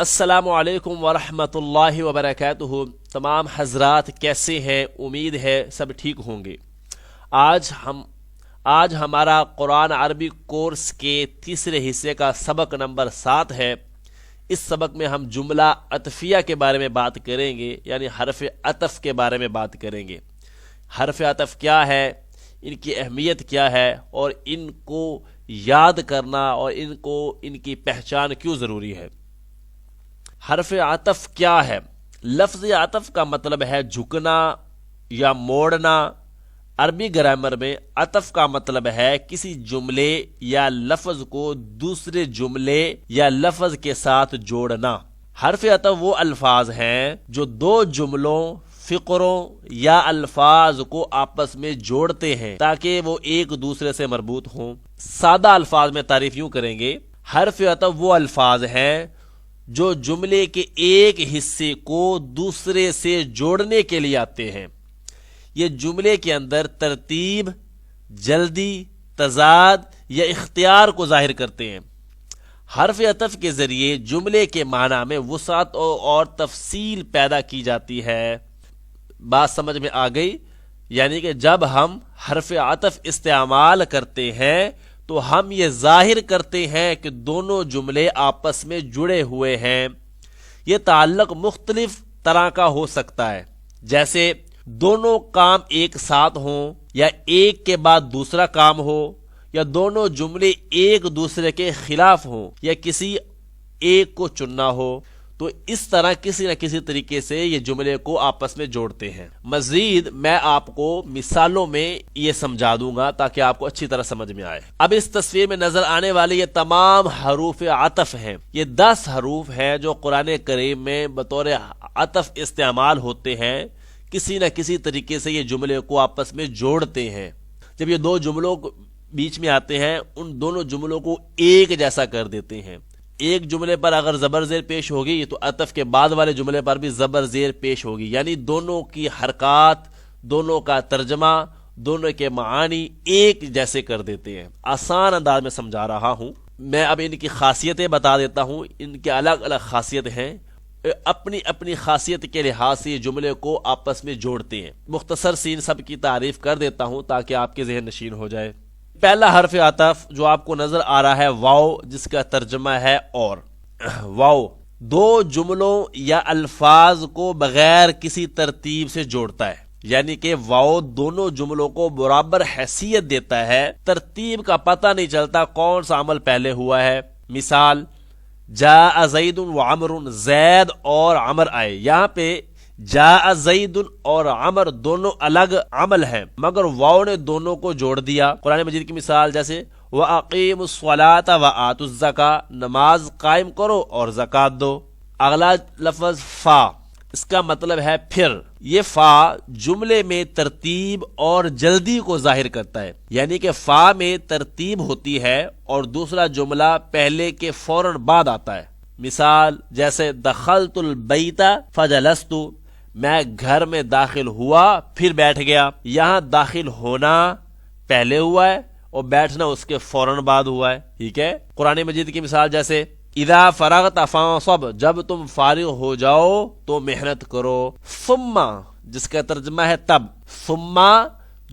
السلام علیکم ورحمۃ اللہ وبرکاتہ۔ تمام حضرات کیسے ہیں؟ امید ہے سب ٹھیک ہوں گے۔ آج ہمارا قرآن عربی کورس کے تیسرے حصے کا سبق نمبر 7 ہے۔ اس سبق میں ہم جملہ عطفیہ کے بارے میں بات کریں گے، یعنی حرف عطف کے بارے میں بات کریں گے۔ حرف عطف کیا ہے، ان کی اہمیت کیا ہے، اور ان کو یاد کرنا اور ان کی پہچان کیوں ضروری ہے۔ حرف عطف کیا ہے؟ لفظ عطف کا مطلب ہے جھکنا یا موڑنا۔ عربی گرامر میں عطف کا مطلب ہے کسی جملے یا لفظ کو دوسرے جملے یا لفظ کے ساتھ جوڑنا۔ حرف عطف وہ الفاظ ہیں جو دو جملوں، فقروں یا الفاظ کو آپس میں جوڑتے ہیں تاکہ وہ ایک دوسرے سے مربوط ہوں۔ سادہ الفاظ میں تعریف یوں کریں گے، حرف عطف وہ الفاظ ہیں جو جملے کے ایک حصے کو دوسرے سے جوڑنے کے لیے آتے ہیں۔ یہ جملے کے اندر ترتیب، جلدی، تضاد یا اختیار کو ظاہر کرتے ہیں۔ حرف عطف کے ذریعے جملے کے معنی میں وسعت اور تفصیل پیدا کی جاتی ہے۔ بات سمجھ میں آ گئی؟ یعنی کہ جب ہم حرف عطف استعمال کرتے ہیں تو ہم یہ ظاہر کرتے ہیں کہ دونوں جملے آپس میں جڑے ہوئے ہیں۔ یہ تعلق مختلف طرح کا ہو سکتا ہے، جیسے دونوں کام ایک ساتھ ہوں، یا ایک کے بعد دوسرا کام ہو، یا دونوں جملے ایک دوسرے کے خلاف ہوں، یا کسی ایک کو چننا ہو۔ تو اس طرح کسی نہ کسی طریقے سے یہ جملے کو آپس میں جوڑتے ہیں۔ مزید میں آپ کو مثالوں میں یہ سمجھا دوں گا تاکہ آپ کو اچھی طرح سمجھ میں آئے۔ اب اس تصویر میں نظر آنے والے یہ تمام حروف عطف ہیں۔ یہ 10 حروف ہیں جو قرآن کریم میں بطور عطف استعمال ہوتے ہیں، کسی نہ کسی طریقے سے یہ جملے کو آپس میں جوڑتے ہیں۔ جب یہ دو جملوں بیچ میں آتے ہیں، ان دونوں جملوں کو ایک جیسا کر دیتے ہیں۔ ایک جملے پر اگر زبر زیر پیش ہوگی تو عطف کے بعد والے جملے پر بھی زبر زیر پیش ہوگی، یعنی دونوں کی حرکات، دونوں کا ترجمہ، دونوں کے معانی ایک جیسے کر دیتے ہیں۔ آسان انداز میں سمجھا رہا ہوں میں۔ اب ان کی خاصیتیں بتا دیتا ہوں۔ ان کے الگ الگ خاصیت ہیں، اپنی اپنی خاصیت کے لحاظ سے یہ جملے کو آپس میں جوڑتے ہیں۔ مختصر سی ان سب کی تعریف کر دیتا ہوں تاکہ آپ کے ذہن نشین ہو جائے۔ پہلا حرف عطف جو آپ کو نظر آ رہا ہے واو، جس کا ترجمہ ہے اور۔ واو دو جملوں یا الفاظ کو بغیر کسی ترتیب سے جوڑتا ہے، یعنی کہ واو دونوں جملوں کو برابر حیثیت دیتا ہے۔ ترتیب کا پتہ نہیں چلتا کون سا عمل پہلے ہوا ہے۔ مثال، جاء زید وعمر، زید اور عمر آئے۔ یہاں پہ جاء زید اور عمر دونوں الگ عمل ہیں، مگر واو نے دونوں کو جوڑ دیا۔ قرآن مجید کی مثال جیسے وَأَقِيمُوا الصَّلَاةَ وَآتُوا الزَّكَاةَ، نماز قائم کرو اور زکوٰۃ دو۔ اگلا لفظ فا، اس کا مطلب ہے پھر۔ یہ فا جملے میں ترتیب اور جلدی کو ظاہر کرتا ہے، یعنی کہ فا میں ترتیب ہوتی ہے اور دوسرا جملہ پہلے کے فوراً بعد آتا ہے۔ مثال جیسے دخلت البیت فجلست، میں گھر میں داخل ہوا پھر بیٹھ گیا۔ یہاں داخل ہونا پہلے ہوا ہے اور بیٹھنا اس کے فوراً بعد ہوا ہے، ٹھیک ہے۔ قرآن مجید کی مثال جیسے اذا فرغت فانصب، جب تم فارغ ہو جاؤ تو محنت کرو۔ ثم، جس کا ترجمہ ہے تب۔ ثم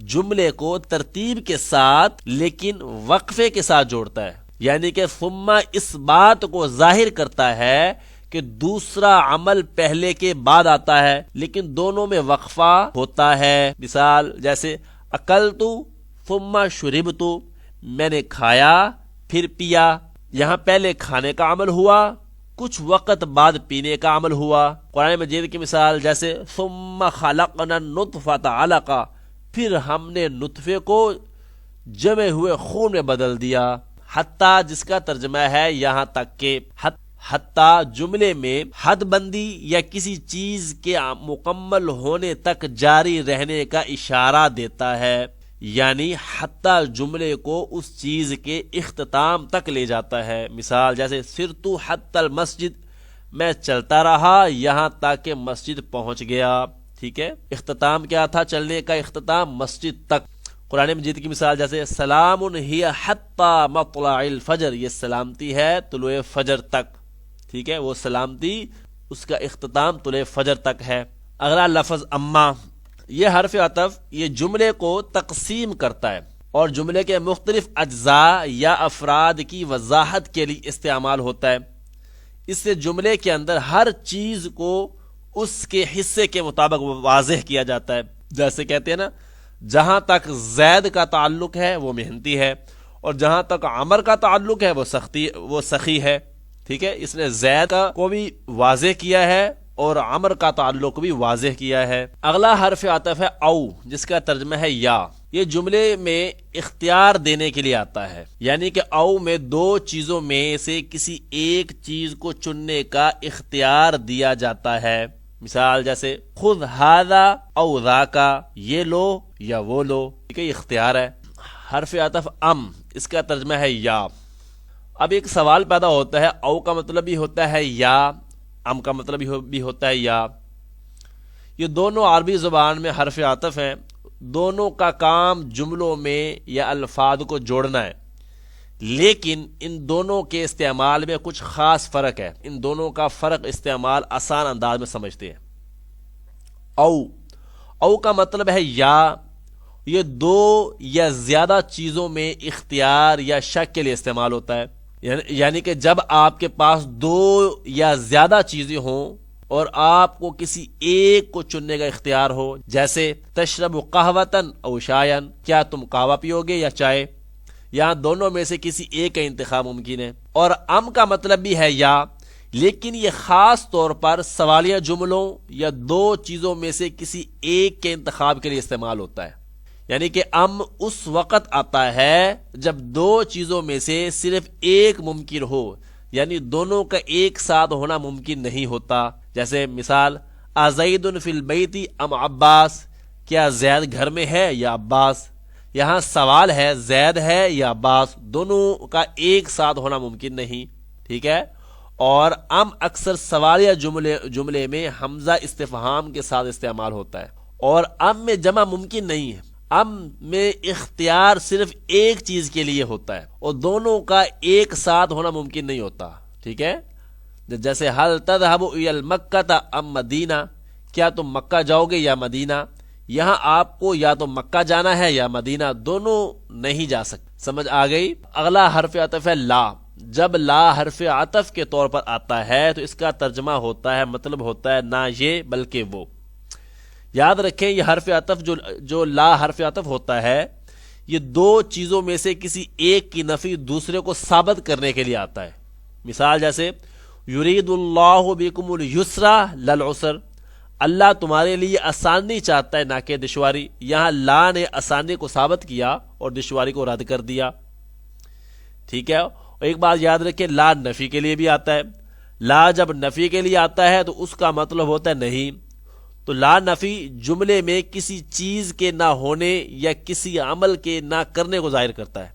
جملے کو ترتیب کے ساتھ لیکن وقفے کے ساتھ جوڑتا ہے، یعنی کہ ثم اس بات کو ظاہر کرتا ہے کہ دوسرا عمل پہلے کے بعد آتا ہے لیکن دونوں میں وقفہ ہوتا ہے۔ مثال جیسے اکلت ثم شربت، میں نے کھایا پھر پیا۔ یہاں پہلے کھانے کا عمل ہوا، کچھ وقت بعد پینے کا عمل ہوا۔ قرآن مجید کی مثال جیسے ثم خلقنا النطفة علقہ، پھر ہم نے نطفے کو جمے ہوئے خون میں بدل دیا۔ حتیٰ جس کا ترجمہ ہے یہاں تک کہ، حتیٰ جملے میں حد بندی یا کسی چیز کے مکمل ہونے تک جاری رہنے کا اشارہ دیتا ہے، یعنی حتیٰ جملے کو اس چیز کے اختتام تک لے جاتا ہے۔ مثال جیسے سرت حتی المسجد، میں چلتا رہا یہاں تک کہ مسجد پہنچ گیا، ٹھیک ہے۔ اختتام کیا تھا چلنے کا؟ اختتام مسجد تک۔ قرآن مجید کی مثال جیسے سلام ہی حتی مطلع الفجر، یہ سلامتی ہے طلوع فجر تک، ٹھیک ہے، وہ سلامتی اس کا اختتام طلوع فجر تک ہے۔ اگلا لفظ اما، یہ حرف عطف یہ جملے کو تقسیم کرتا ہے اور جملے کے مختلف اجزاء یا افراد کی وضاحت کے لیے استعمال ہوتا ہے۔ اس سے جملے کے اندر ہر چیز کو اس کے حصے کے مطابق واضح کیا جاتا ہے۔ جیسے کہتے ہیں نا، جہاں تک زید کا تعلق ہے وہ محنتی ہے، اور جہاں تک عمر کا تعلق ہے وہ سخی ہے۔ ٹھیک ہے، اس نے زید کو بھی واضح کیا ہے اور عمر کا تعلق بھی واضح کیا ہے۔ اگلا حرف عطف ہے او، جس کا ترجمہ ہے یا۔ یہ جملے میں اختیار دینے کے لیے آتا ہے، یعنی کہ او میں دو چیزوں میں سے کسی ایک چیز کو چننے کا اختیار دیا جاتا ہے۔ مثال جیسے خذ ھذا او ذاکا، یہ لو یا وہ لو، ٹھیک ہے، یہ اختیار ہے۔ حرف عطف ام، اس کا ترجمہ ہے یا۔ اب ایک سوال پیدا ہوتا ہے، او کا مطلب بھی ہوتا ہے یا، ام کا مطلب بھی ہوتا ہے یا۔ یہ دونوں عربی زبان میں حرف عطف ہیں، دونوں کا کام جملوں میں یا الفاظ کو جوڑنا ہے، لیکن ان دونوں کے استعمال میں کچھ خاص فرق ہے۔ ان دونوں کا فرق استعمال آسان انداز میں سمجھتے ہیں۔ او کا مطلب ہے یا، یہ دو یا زیادہ چیزوں میں اختیار یا شک کے لیے استعمال ہوتا ہے، یعنی کہ جب آپ کے پاس دو یا زیادہ چیزیں ہوں اور آپ کو کسی ایک کو چننے کا اختیار ہو، جیسے تشرب قہوۃً او شایًا، کیا تم قہوہ پیو گے یا چائے؟ یہاں دونوں میں سے کسی ایک کا انتخاب ممکن ہے۔ اور ام کا مطلب بھی ہے یا، لیکن یہ خاص طور پر سوالیہ جملوں یا دو چیزوں میں سے کسی ایک کے انتخاب کے لیے استعمال ہوتا ہے۔ یعنی کہ ام اس وقت آتا ہے جب دو چیزوں میں سے صرف ایک ممکن ہو، یعنی دونوں کا ایک ساتھ ہونا ممکن نہیں ہوتا۔ جیسے مثال ازید فی البیت ام عباس، کیا زید گھر میں ہے یا عباس؟ یہاں سوال ہے زید ہے یا عباس، دونوں کا ایک ساتھ ہونا ممکن نہیں، ٹھیک ہے۔ اور ام اکثر سوالیہ جملے میں حمزہ استفہام کے ساتھ استعمال ہوتا ہے، اور ام میں جمع ممکن نہیں ہے۔ ام میں اختیار صرف ایک چیز کے لیے ہوتا ہے اور دونوں کا ایک ساتھ ہونا ممکن نہیں ہوتا، ٹھیک ہے۔ جیسے حل تذهب الی المکۃ ام مدینہ، کیا تم مکہ جاؤ گے یا مدینہ؟ یہاں آپ کو یا تو مکہ جانا ہے یا مدینہ، دونوں نہیں جا سکتے۔ سمجھ آ گئی؟ اگلا حرف عطف ہے لا۔ جب لا حرف عطف کے طور پر آتا ہے تو اس کا ترجمہ ہوتا ہے، مطلب ہوتا ہے نہ یہ بلکہ وہ۔ یاد رکھیں، یہ حرف عطف جو لا حرف عطف ہوتا ہے، یہ دو چیزوں میں سے کسی ایک کی نفی دوسرے کو ثابت کرنے کے لیے آتا ہے۔ مثال جیسے یرید اللہ بکم الیسر لا العسر، اللہ تمہارے لیے آسانی چاہتا ہے نہ کہ دشواری۔ یہاں لا نے آسانی کو ثابت کیا اور دشواری کو رد کر دیا، ٹھیک ہے۔ اور ایک بات یاد رکھیں، لا نفی کے لیے بھی آتا ہے۔ لا جب نفی کے لیے آتا ہے تو اس کا مطلب ہوتا ہے نہیں۔ تو لا نفی جملے میں کسی چیز کے نہ ہونے یا کسی عمل کے نہ کرنے کو ظاہر کرتا ہے۔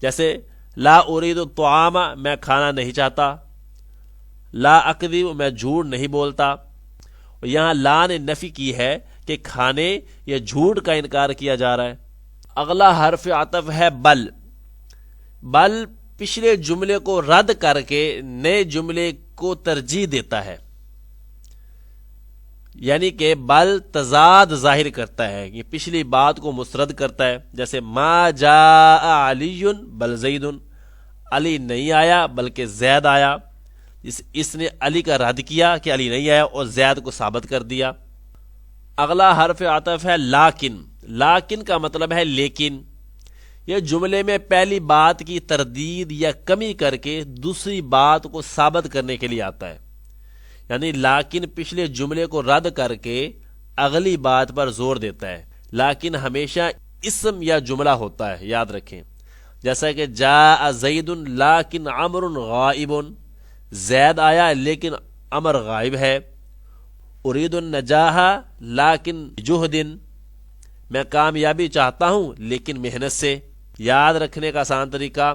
جیسے لا ارید الطعام، میں کھانا نہیں چاہتا۔ لا اکذب، میں جھوٹ نہیں بولتا۔ یہاں لا نے نفی کی ہے کہ کھانے یا جھوٹ کا انکار کیا جا رہا ہے۔ اگلا حرف عطف ہے بل۔ بل پچھلے جملے کو رد کر کے نئے جملے کو ترجیح دیتا ہے، یعنی کہ بل تضاد ظاہر کرتا ہے، یہ پچھلی بات کو مسترد کرتا ہے۔ جیسے ما جاء علی بل زید، علی نہیں آیا بلکہ زید آیا۔ اس نے علی کا رد کیا کہ علی نہیں آیا اور زید کو ثابت کر دیا۔ اگلا حرف عطف ہے لاکن۔ لاکن کا مطلب ہے لیکن۔ یہ جملے میں پہلی بات کی تردید یا کمی کر کے دوسری بات کو ثابت کرنے کے لیے آتا ہے، یعنی لیکن پچھلے جملے کو رد کر کے اگلی بات پر زور دیتا ہے۔ لیکن ہمیشہ اسم یا جملہ ہوتا ہے، یاد رکھیں۔ جیسا کہ جاء زید لیکن عمر غائب، زید آیا لیکن عمر غائب ہے۔ ارید النجاح لیکن جہد، میں کامیابی چاہتا ہوں لیکن محنت سے۔ یاد رکھنے کا آسان طریقہ،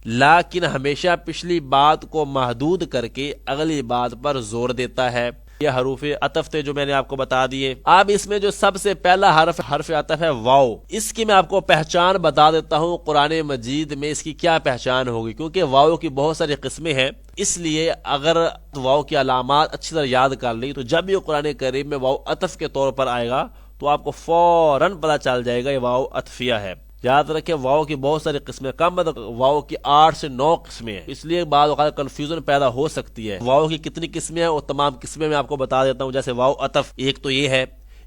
لیکن ہمیشہ پچھلی بات کو محدود کر کے اگلی بات پر زور دیتا ہے۔ یہ حروف عطف تھے جو میں نے آپ کو بتا دیے. اب اس میں جو سب سے پہلا حرف عطف ہے واو. اس کی میں آپ کو پہچان بتا دیتا ہوں. قرآن مجید میں اس کی کیا پہچان ہوگی، کیونکہ واو کی بہت ساری قسمیں ہیں، اس لیے اگر واو کی علامات اچھی طرح یاد کر لی تو جب بھی قرآن کریم میں واو عطف کے طور پر آئے گا تو آپ کو فوراً پتہ چل جائے گا یہ واو عطفیہ ہے. یاد رکھیں واو کی بہت ساری قسمیں، کم واو کی 8 سے 9 قسمیں ہیں، اس لیے بعض اوقات کنفیوژن پیدا ہو سکتی ہے. واو کی کتنی قسمیں ہیں اور تمام قسمیں میں آپ کو بتا دیتا ہوں. جیسے واو عطف ایک تو یہ ہے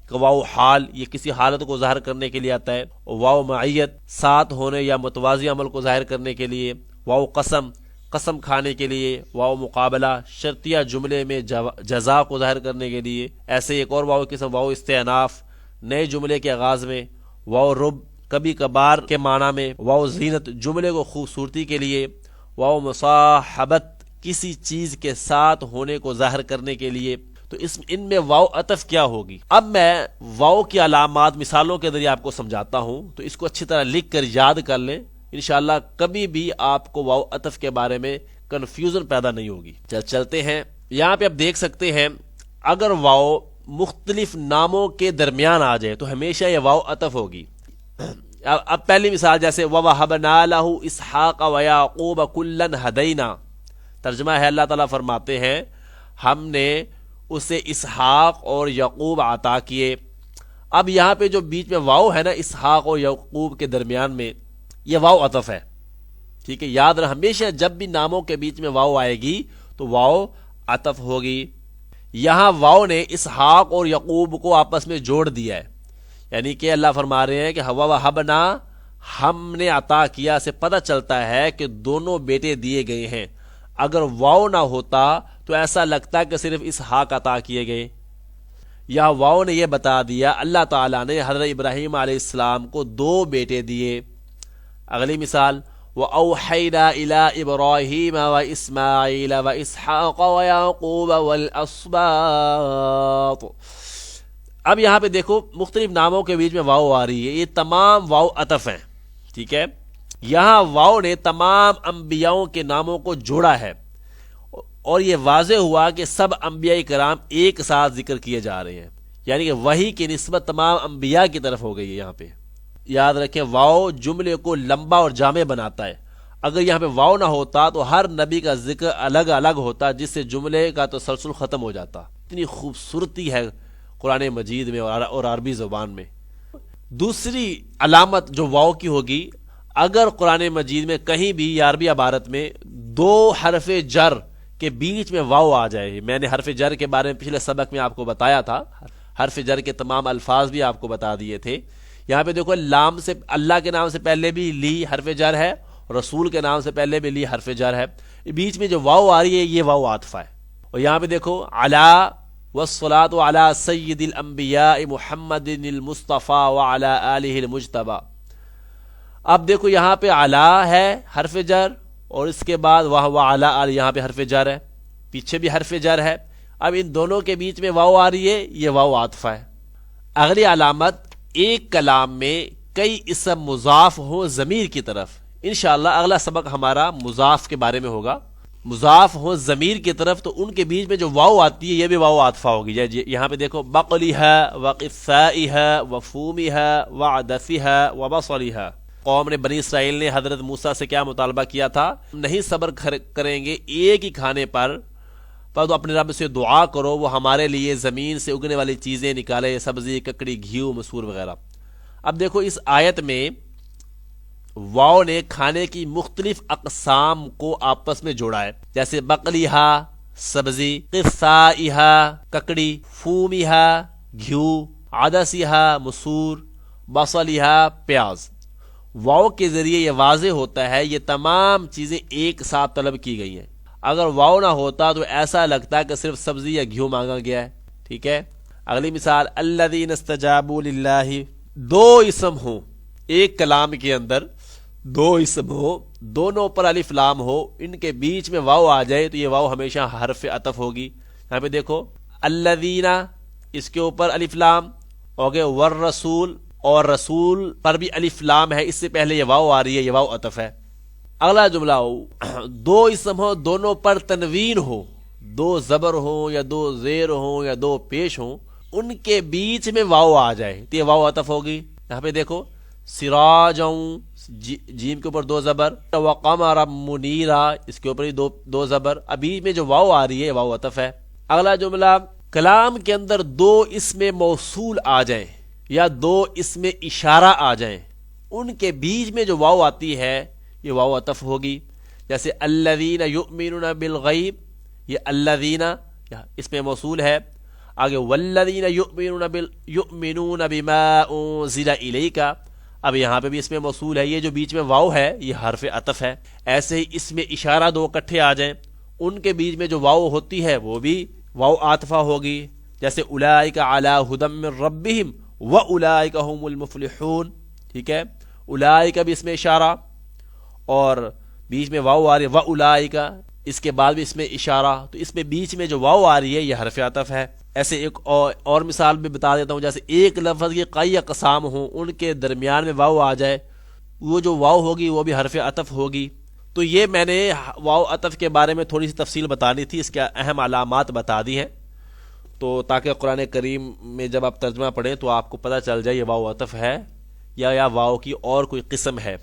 کہ واو حال، یہ کسی حالت کو ظاہر کرنے کے لیے آتا ہے. واو معیت، ساتھ ہونے یا متوازی عمل کو ظاہر کرنے کے لیے. واو قسم، قسم کھانے کے لیے. واو مقابلہ، شرطیہ جملے میں جزا کو ظاہر کرنے کے لیے. ایسے ایک اور واو قسم واو استئناف، نئے جملے کے آغاز میں. واو رب، کبھی کبھار کے معنی میں. واو زینت، جملے کو خوبصورتی کے لیے. واو مصاحبت، کسی چیز کے ساتھ ہونے کو ظاہر کرنے کے لیے. تو ان میں واو عطف کیا ہوگی. اب میں واو کی علامات مثالوں کے ذریعے آپ کو سمجھاتا ہوں، تو اس کو اچھی طرح لکھ کر یاد کر لیں. انشاءاللہ کبھی بھی آپ کو واو عطف کے بارے میں کنفیوژن پیدا نہیں ہوگی. چلتے ہیں. یہاں پہ آپ دیکھ سکتے ہیں اگر واو مختلف ناموں کے درمیان آ جائے تو ہمیشہ یہ واو عطف ہوگی. اب پہلی مثال جیسے وَوَهَبْنَا لَهُ إِسْحَاقَ وَيَعْقُوبَ كُلًّا هَدَيْنَا. ترجمہ ہے اللہ تعالیٰ فرماتے ہیں ہم نے اسے اسحاق اور یعقوب عطا کیے. اب یہاں پہ جو بیچ میں واو ہے نا اسحاق اور یعقوب کے درمیان میں، یہ واو عطف ہے. ٹھیک ہے، یاد رہا ہمیشہ جب بھی ناموں کے بیچ میں واو آئے گی تو واو عطف ہوگی. یہاں واو نے اسحاق اور یعقوب کو آپس میں جوڑ دیا ہے، یعنی کہ اللہ فرما رہے ہیں کہ وَوَهَبْنَا، ہم نے عطا کیا سے پتہ چلتا ہے کہ دونوں بیٹے دیے گئے ہیں. اگر واو نہ ہوتا تو ایسا لگتا کہ صرف اسحاق عطا کیے گئے. یا واو نے یہ بتا دیا اللہ تعالیٰ نے حضرت ابراہیم علیہ السلام کو 2 بیٹے دیے. اگلی مثال وَأَوْحَيْنَا إِلَىٰ إِبْرَاهِيمَ وَإِسْمَاعِيلَ وَإِسْحَاقَ وَيَعْقُوبَ وَالْأَسْبَاطِ. اب یہاں پہ دیکھو مختلف ناموں کے بیچ میں واو آ رہی ہے، یہ تمام واو عطف ہیں. ٹھیک ہے، یہاں واو نے تمام انبیاءوں کے ناموں کو جوڑا ہے اور یہ واضح ہوا کہ سب انبیاء کرام ایک ساتھ ذکر کیے جا رہے ہیں، یعنی کہ وحی کی نسبت تمام انبیاء کی طرف ہو گئی ہے. یہاں پہ یاد رکھیں واو جملے کو لمبا اور جامع بناتا ہے. اگر یہاں پہ واو نہ ہوتا تو ہر نبی کا ذکر الگ الگ ہوتا، جس سے جملے کا تسلسل ختم ہو جاتا. اتنی خوبصورتی ہے قرآن مجید میں اور عربی زبان میں. دوسری علامت جو واو کی ہوگی، اگر قرآن مجید میں کہیں بھی یا عربی عبارت میں 2 حرف جر کے بیچ میں واو آ جائے. میں نے حرف جر کے بارے میں پچھلے سبق میں آپ کو بتایا تھا، حرف جر کے تمام الفاظ بھی آپ کو بتا دیے تھے. یہاں پہ دیکھو لام سے اللہ کے نام سے پہلے بھی لی حرف جر ہے، رسول کے نام سے پہلے بھی لی حرف جر ہے. بیچ میں جو واو آ رہی ہے یہ واو عاطفہ ہے. اور یہاں پہ دیکھو علی والصلاة على سید الانبیاء محمد المصطفیٰ وعلى آلہ المجتبی. اب دیکھو یہاں پہ علی ہے حرف جر اور اس کے بعد وعلی آلہ یہاں پہ حرف جر ہے، پیچھے بھی حرف جر ہے. اب ان دونوں کے بیچ میں واو آ رہی ہے، یہ واو عاطفہ ہے. اگلی علامت، ایک کلام میں کئی اسم مضاف ہو ضمیر کی طرف. انشاءاللہ اگلا سبق ہمارا مضاف کے بارے میں ہوگا. مضاف ہو ضمیر کی طرف تو ان کے بیچ میں جو واو آتی ہے یہ بھی واو عاطفہ ہوگی. یہاں پہ دیکھو بقلیھا وقثائھا وفومھا وعدسھا وبصلھا. قوم نے بنی اسرائیل نے حضرت موسیٰ سے کیا مطالبہ کیا تھا؟ نہیں صبر کریں گے ایک ہی کھانے پر تو اپنے رب سے دعا کرو وہ ہمارے لیے زمین سے اگنے والی چیزیں نکالے، سبزی، ککڑی، گھیو، مسور وغیرہ. اب دیکھو اس آیت میں واو نے کھانے کی مختلف اقسام کو آپس میں جوڑا ہے، جیسے بقلیھا سبزی، قثائھا ککڑی، فومھا گھیو، عدسھا مسور، بصلھا پیاز. واو کے ذریعے یہ واضح ہوتا ہے یہ تمام چیزیں ایک ساتھ طلب کی گئی ہیں. اگر واو نہ ہوتا تو ایسا لگتا کہ صرف سبزی یا گھیو مانگا گیا ہے. ٹھیک ہے، اگلی مثال الذین استجابوا للہ. 2 اسم ہوں ایک کلام کے اندر، 2 اسم ہو، دونوں پر الف لام ہو، ان کے بیچ میں واو آ جائے تو یہ واو ہمیشہ حرف عطف ہوگی. یہاں پہ دیکھو الذین، اس کے اوپر الف لام ہو گئے، والرسول، اور رسول پر بھی الف لام ہے، اس سے پہلے یہ واو آ رہی ہے، یہ واو عطف ہے. اگلا جملہ ہو 2 اسم ہو، دونوں پر تنوین ہو، دو زبر ہوں یا دو زیر ہوں یا دو پیش ہوں، ان کے بیچ میں واو آ جائے تو یہ واو عطف ہوگی۔ یہاں پہ دیکھو سراجوں، جیم کے اوپر دو زبر، وقمرا منیرا، اس کے اوپر ہی دو زبر، ابھی میں جو واو آ رہی ہے واو عطف ہے۔ اگلا جملہ، کلام کے اندر دو اسم موصول آ جائیں یا دو اسم اشارہ آ جائیں، ان کے بیچ میں جو واو آتی ہے یہ واو عطف ہوگی۔ جیسے الذین یؤمنون بالغیب، یہ الذین اس میں موصول ہے۔ آگے والذین یؤمنون بما انزل الیک، اب یہاں پہ بھی اس میں موصول ہے، یہ جو بیچ میں واو ہے یہ حرف عطف ہے۔ ایسے ہی اس میں اشارہ دو اکٹھے آ جائیں، ان کے بیچ میں جو واو ہوتی ہے وہ بھی واو عاطفہ ہوگی۔ جیسے اولئک علی ھدی من ربہم واولئک ھم المفلحون، ٹھیک ہے، اولئک بھی اس میں اشارہ اور بیچ میں واو آ رہی ہے واولئک، اس کے بعد بھی اس میں اشارہ، تو اس میں بیچ میں جو واو آ رہی ہے یہ حرف عطف ہے۔ ایسے ایک اور مثال بھی بتا دیتا ہوں، جیسے ایک لفظ کی کئی اقسام ہوں، ان کے درمیان میں واو آ جائے، وہ جو واو ہوگی وہ بھی حرف عطف ہوگی۔ تو یہ میں نے واو عطف کے بارے میں تھوڑی سی تفصیل بتانی تھی، اس کے اہم علامات بتا دی ہیں، تو تاکہ قرآن کریم میں جب آپ ترجمہ پڑھیں تو آپ کو پتہ چل جائے یہ واو عطف ہے یا واو کی اور کوئی قسم ہے۔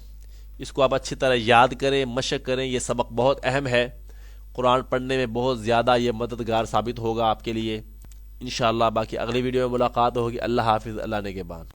اس کو آپ اچھی طرح یاد کریں، مشق کریں، یہ سبق بہت اہم ہے، قرآن پڑھنے میں بہت زیادہ یہ مددگار ثابت ہوگا آپ کے لیے انشاءاللہ۔ باقی اگلی ویڈیو میں ملاقات ہوگی۔ اللہ حافظ، اللہ نگہبان۔